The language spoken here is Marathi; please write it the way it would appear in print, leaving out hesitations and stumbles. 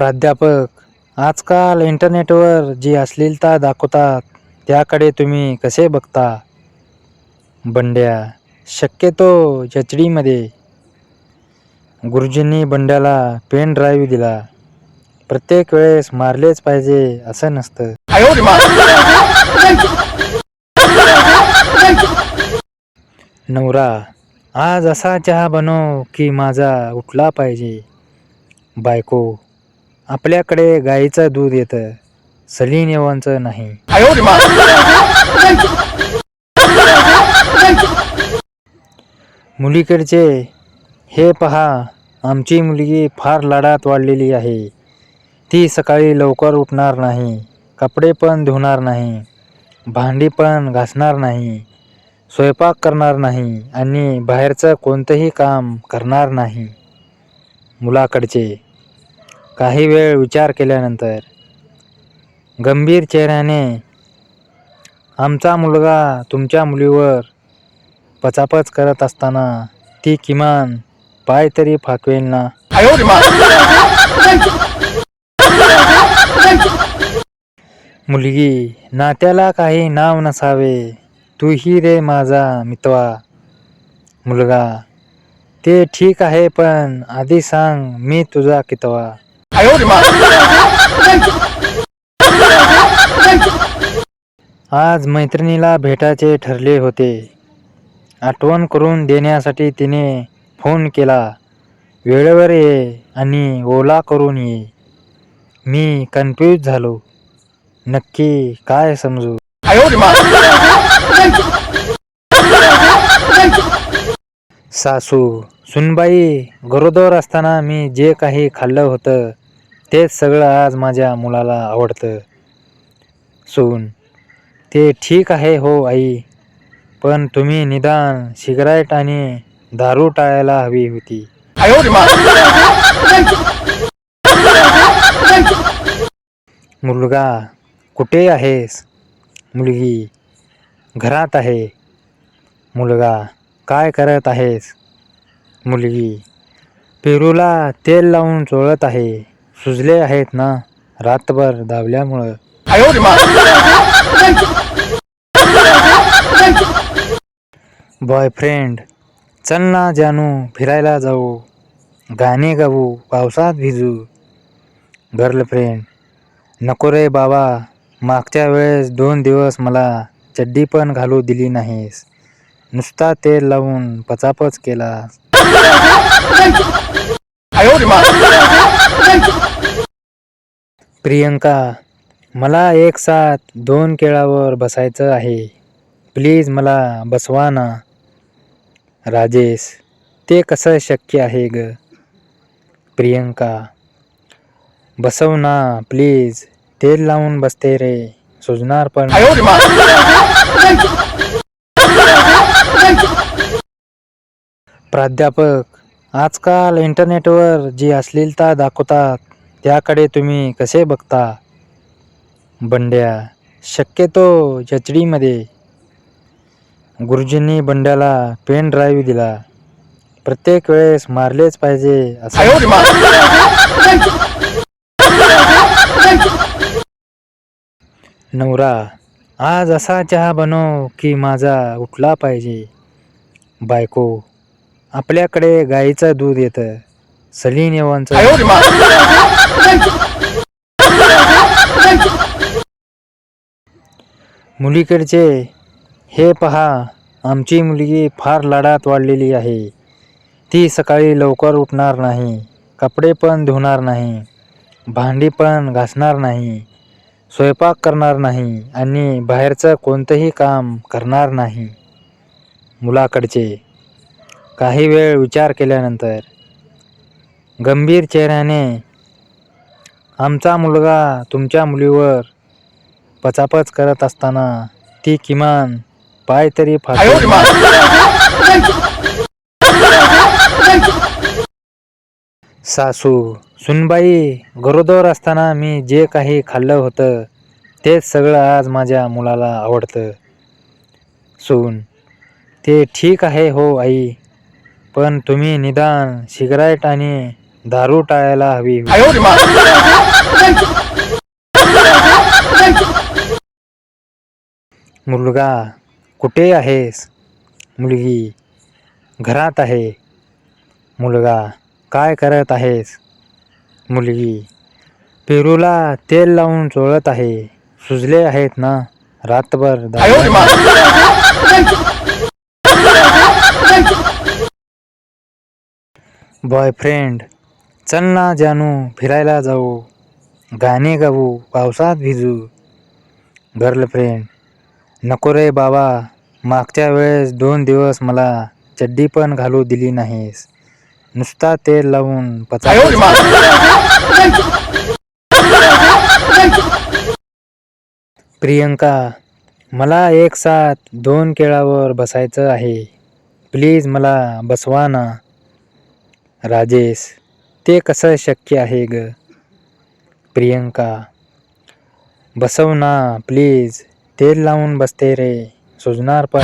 प्राध्यापक, आजकाल इंटरनेटवर जी अश्लीलता दाखवतात त्याकडे तुम्ही कसे बघता? बंड्या, शक्यतो एच.डी.मध्ये. गुरुजींनी बंड्याला पेन ड्राईव्ह दिला. प्रत्येक वेळेस मारलेच पाहिजे असं नसतं. नवरा, आज असा चहा बनव की माझा उठला पाहिजे. बायको, आपल्याकडे गाईचं दूध येतं, सलीन येवांचं नाही. मुलीकडचे, हे पहा, आमची मुलगी फार लाडात वाढलेली आहे. ती सकाळी लवकर उठणार नाही, कपडे पण धुणार नाही, भांडी पण घासणार नाही, स्वयंपाक करणार नाही आणि बाहेरचं कोणतंही काम करणार नाही. मुलाकडचे, काही वेळ विचार केल्यानंतर गंभीर चेहऱ्याने, आमचा मुलगा तुमच्या मुलीवर पचापच करत असताना ती किमान पाय तरी फाकवेल ना? मुलगी, नात्याला काही नाव नसावे, तूही रे माझा मितवा. मुलगा, ते ठीक आहे पण आधी सांग मी तुझा कितवा. आज मैत्रिणीला भेटायचे ठरले होते. आठवण करून देण्यासाठी तिने फोन केला. वेळेवर ये आणि ओला करून ये. मी कन्फ्यूज झालो. नक्की काय समजू? सासू, सुनबाई, गरोदर असताना मी जे काही खाल्लं होतं तेच सगळं आज माझ्या मुलाला आवडतं. सून, ते ठीक आहे हो आई, पण तुम्ही निदान सिगारेट आणि दारू टाळायला हवी होती. मुलगा, कुठे आहेस? मुलगी, घरात आहे. मुलगा, काय करत आहेस? मुलगी, पेरूला तेल लावून चोळत आहे. सुजले आहेत ना रातभर धावल्यामुळं. बॉयफ्रेंड, चल ना जानू, फिरायला जाऊ, गाणे गाऊ, पावसात भिजू. गर्लफ्रेंड, नको रे बाबा, मागच्या वेळेस 2 दिवस मला चड्डी पण घालू दिली नाहीस, नुसता तेल लावून पचापच केलास. प्रियंका, मला एक साथ 2 केळावर बसायचं आहे, प्लीज मला बसवा ना. राजेश, ते कसं शक्य आहे ग? प्रियंका, बसव ना प्लीज, तेल लावून बसते रे, सुजणार पण. प्राध्यापक, आजकाल इंटरनेटवर जी अश्लीलता दाखवतात त्याकडे तुम्ही कसे बघता? बंड्या, शक्यतो एच.डी.मध्ये. गुरुजींनी बंड्याला पेन ड्राईव्ह दिला. प्रत्येक वेळेस मारलेच पाहिजे असं. नवरा, आज असा चहा बनव की माझा उठला पाहिजे. बायको, आपल्याकडे गाईचं दूध येतं, सलीन येवांचं. मुलीकडचे, हे पहा, आमची मुलगी फार लाडात वाढलेली आहे. ती सकाळी लवकर उठणार नाही, कपडे पण धुणार नाही, भांडी पण घासणार नाही, स्वयंपाक करणार नाही आणि बाहेरचं कोणतंही काम करणार नाही. मुलाकडचे, काही वेळ विचार केल्यानंतर गंभीर चेहऱ्याने, आमचा मुलगा तुमच्या मुलीवर पचापच करत असताना ती किमान पाय तरी फाकवेल. सासू, सुनबाई, गरोदर असताना मी जे काही खाल्लं होतं तेच सगळं आज माझ्या मुलाला आवडतं. सून, ते ठीक आहे हो आई, पण तुम्ही निदान सिगारेट आणि दारू टाळायला हवी. मुलगा कुठे आहेस? मुलगी घरात आहे. मुलगा काय करत आहेस? मुलगी पेरूला तेल लावून चोळत आहे. सुजले आहेत ना रातभर बॉयफ्रेंड चल ना जानू फिरायला जाऊ. गाणे गाऊ पावसात भिजू. गर्लफ्रेंड नको रे बाबा, मागच्या वेळेस 2 दिवस मला चड्डी पण घालू दिली नाहीस. नुसता तेल लावून प्रियंका मला एक साथ 2 केळावर बसायचं आहे. प्लीज मला बसवा ना. राजेश ते कसं शक्य आहे ग? प्रियंका बसव ना प्लीज. तेल लावून बसते रे, सुजणार पण.